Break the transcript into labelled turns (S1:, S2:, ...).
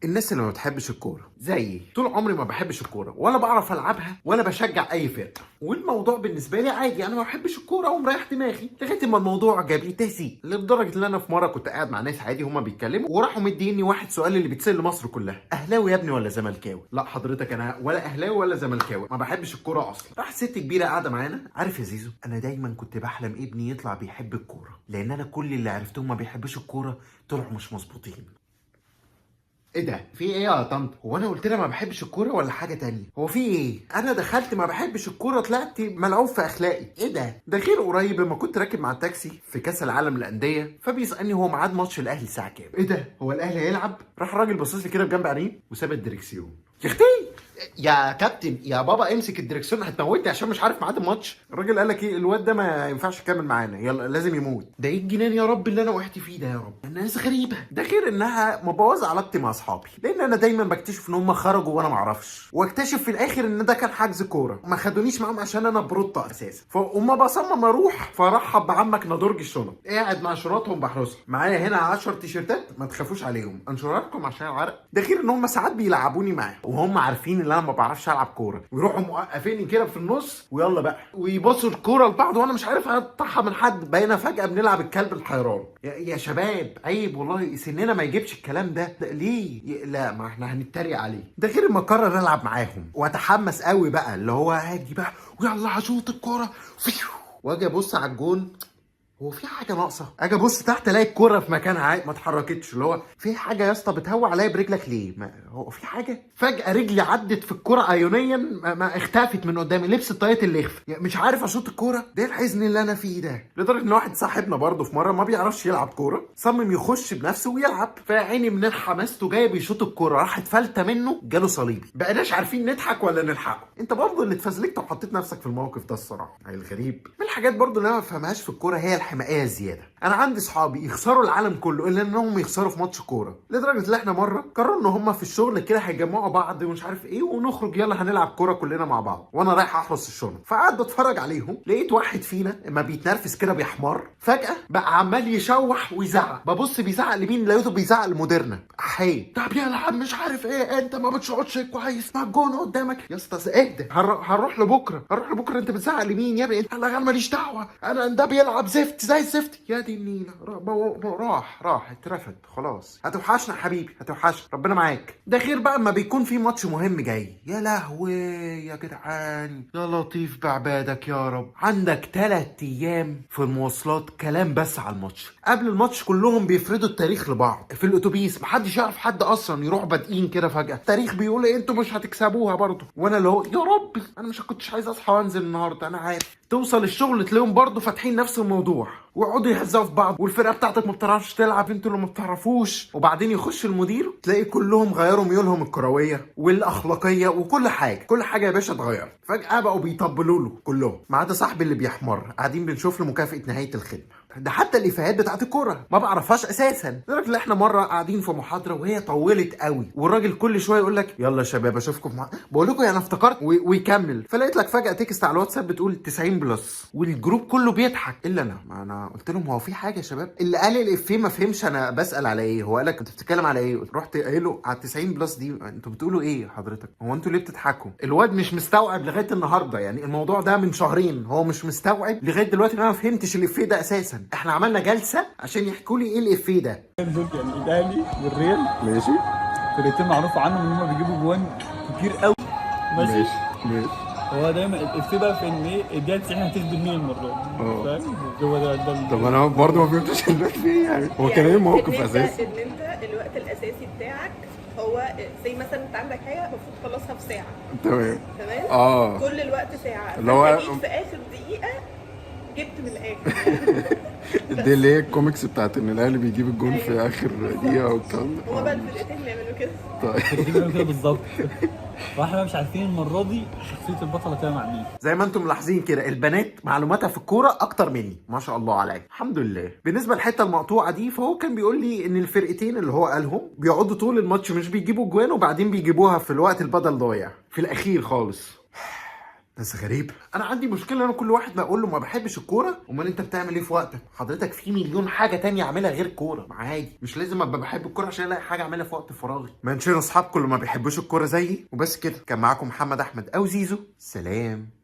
S1: الناس اللي ما بتحبش الكوره زيي طول عمري ما بحبش الكوره ولا بعرف العبها ولا بشجع اي فرقه، والموضوع بالنسبه لي عادي. انا ما بحبش الكوره ومريح دماغي لغايه ما الموضوع جاب لي تهزيق، لدرجه ان انا في مره كنت قاعد مع ناس عادي هما بيتكلموا وراحوا مديني واحد سؤال اللي بيتسال مصر كلها: اهلاوي يا ابني ولا زملكاوي؟ لا حضرتك انا ولا اهلاوي ولا زملكاوي، ما بحبش الكوره اصلا. راح ست كبيره قاعده معانا: عارف يا زيزو، انا دايما كنت بحلم ابني يطلع بيحب الكوره، لان انا كل اللي عرفتهم ما بيحبش الكوره طلعوا مش مظبوطين. ايه ده؟ في ايه يا طنط؟ هو انا قلت لها ما بحبش الكوره ولا حاجه تانية؟ هو في ايه؟ انا دخلت ما بحبش الكوره طلعت ملعوب في اخلاقي. ايه ده؟ ده غير قريب لما كنت راكب مع التاكسي في كاس العالم للانديه فبيسالني هو ميعاد ماتش الاهلي الساعه كام؟ ايه ده؟ هو الاهلي هيلعب؟ راح الراجل باصص لي كده بجنب عينيه وساب الدريكسيون. يا اختي يا كابتن يا بابا امسك الدركسيون هتموتني عشان مش عارف ميعاد الماتش. الراجل قال لك ايه؟ الواد ده ما ينفعش يكمل معانا، يلا لازم يموت. ده ايه الجنان يا رب اللي انا وقعت فيه ده يا رب؟ الناس غريبه. ده غير انها مبوظه علاقتي مع اصحابي، لان انا دايما بكتشف ان هم خرجوا وانا ما اعرفش، واكتشف في الاخر ان ده كان حجز كوره ما خدونيش معاهم عشان انا بروطه اساسا. فاما بصمم اروح فرحب بعمك نضرج الشنط قاعد مع شراطهم بحرسهم. معايا هنا 10 تيشيرتات ما تخافوش عليهم انشراتكم عشان العرق. ده غير ان هم ساعات بيلعبوني معاهم وهم عارفين ان انا ما بعرفش العب كوره، ويروحوا موقفيني كده في النص ويلا بقى ويبصوا الكوره لبعض وانا مش عارف اقطعها من حد. بقينا فجاه بنلعب الكلب الحيران. يا شباب عيب والله، سننا ما يجيبش الكلام ده ليه؟ لا ما احنا هنتريق عليه. ده غير ما اقرر العب معاهم واتحمس قوي بقى اللي هو هاجي بقى ويلا هشوط الكوره واجي ابص على الجون، هو في حاجه ناقصه؟ اجي ابص تحت الاقي الكوره في مكانها عادي ما اتحركتش. اللي هو في حاجه يا اسطى بتهوى عليا برجلك ليه؟ ما هو في حاجه؟ فجاه رجلي عدت في الكوره ايونيا ما اختفت من قدامي، لبس الطاقية اللي يخفي. يعني مش عارف اشوط الكوره. ده الحزن اللي انا فيه ده. لدرجه ان واحد صاحبنا برضه في مره ما بيعرفش يلعب كوره صمم يخش بنفسه ويلعب، فعيني من حماسته جاي بيشوط الكوره راحت فلته منه جاله صليبي. بقناش عارفين نضحك ولا نلحقه. انت برضه اللي اتفزلكت وحطيت نفسك في الموقف ده الصراحه. الغريب من الحاجات برضه اللي انا ما بفهمهاش في الكوره هي الحماقيه الزياده. انا عندي صحابي يخسروا العالم كله الا انهم يخسروا في ماتش كوره، لدرجه ان احنا مره قرروا ان هم في الشغل كده هيجمعوا بعض ومش عارف ايه ونخرج يلا هنلعب كوره كلنا مع بعض، وانا رايح احرس الشنط. فقعدت اتفرج عليهم لقيت واحد فينا اما بيتنرفز كده بيحمر فجاه بقى عمال يشوح ويزعق. ببص بيزعق لمين؟ لقيته بيزعق لمديرنا. حي طب يلعب مش عارف ايه، انت ما بتشوطش كويس مع الجون قدامك يا اسطى. اهدى هنروح لبكره انت بتزعق لمين يا ابني؟ انا ماليش دعوه، انا ده بيلعب زفت زي الزفت. يا دي النيله راح اترفد خلاص. هتوحشنا حبيبي هتوحشنا، ربنا معاك. ده غير بقى اما بيكون في ماتش مهم جاي، يا لهوي يا جدعان يا لطيف بعبادك يا رب. عندك 3 ايام في المواصلات كلام بس على الماتش. قبل الماتش كلهم بيفردوا التاريخ لبعض في الاتوبيس، محدش يعرف حد اصلا، يروح بادئين كده فجاه التاريخ بيقول ايه انتوا مش هتكسبوها برضه. وانا اللي هو يا ربي انا مش كنتش عايز اصحى وانزل النهارده انا عارف. توصل الشغل تلاقيهم برضه فاتحين نفس الموضوع ويقعدوا يهزقوا في بعض، والفرقه بتاعتك ما بتعرفش تلعب انتوا اللي ما بتعرفوش. وبعدين يخش المدير تلاقي كلهم غيروا ميولهم الكرويه والاخلاقيه وكل حاجه، كل حاجه يا باشا اتغيرت. فجاه بقوا بيطبلوا له كلهم ما عدا صاحبي اللي بيحمر قاعدين بنشوف له مكافاه نهايه الخدمه. ده حتى الافيهات بتاعت الكوره ما بعرفهاش اساسا، لدرجه ان احنا مره قاعدين في محاضره وهي طولت قوي والراجل كل شويه يقول لك يلا يا شباب اشوفكم بقول لكم يعني افتكرت ويكمل. فلقيت لك فجاه تكست على الواتساب بتقول 90 بلس والجروب كله بيضحك الا انا. ما انا قلت لهم هو في حاجه يا شباب؟ اللي قال الافيه ما فهمش انا بسال على ايه. هو قال لك انت بتتكلم على ايه؟ رحت قايل له على 90 بلس دي انتوا بتقولوا ايه حضرتك؟ هو انتوا ليه بتضحكوا؟ الواد مش مستوعب لغايه النهارده، يعني الموضوع ده من شهرين هو مش مستوعب لغايه دلوقتي. انا ما فهمتش الافيه ده اساسا. احنا عملنا جلسه عشان يحكوا لي ايه الافيه ده.
S2: دول يعني الاهلي والريال
S1: ماشي
S2: فرقتين معروف عنهم ان هم بيجيبوا جوان كتير قوي. ماشي. هو دايما الافيه بقى في ان ايه الدقيقه 90 هتخدم مين المره دي؟ فاهم؟ هو ده
S1: طب انا برضه ما فهمتش الافيه يعني هو كان ايه الموقف اساسا؟
S3: ان انت الوقت الاساسي بتاعك هو زي مثلا انت عندك حاجه المفروض تخلصها في ساعه.
S1: تمام
S3: كل الوقت ساعه
S1: اللي هو
S3: جيت في اخر دقيقه جبت من الاخر.
S1: دي اللي هي الكوميكس بتاعت ان الاهلي بيجيب الجون في اخر دقيقه والكلام ده.
S3: هما بقى الفرقتين اللي يعملوا كده.
S1: طيب
S2: بيعملوا كده بالظبط. واحنا مش عارفين المره دي شخصيه البطله هتبقى مع مين.
S1: زي ما انتم ملاحظين كده البنات معلوماتها في الكوره اكتر مني ما شاء الله عليا الحمد لله. بالنسبه للحته المقطوعه دي فهو كان بيقول لي ان الفرقتين اللي هو قالهم بيقعدوا طول الماتش مش بيجيبوا جوان وبعدين بيجيبوها في الوقت البدل ضايع في الاخير خالص. بس غريب، انا عندي مشكله، انا كل واحد ما اقول له ما بحبش الكوره، امال انت بتعمل ايه في وقتك؟ حضرتك في مليون حاجه تانية اعملها غير الكوره، عادي، مش لازم ابقى بحب الكوره عشان الاقي حاجه اعملها في وقت فراغي. منشن اصحابكم اللي ما بيحبوش الكوره زيي. وبس كده، كان معاكم محمد احمد او زيزو، سلام.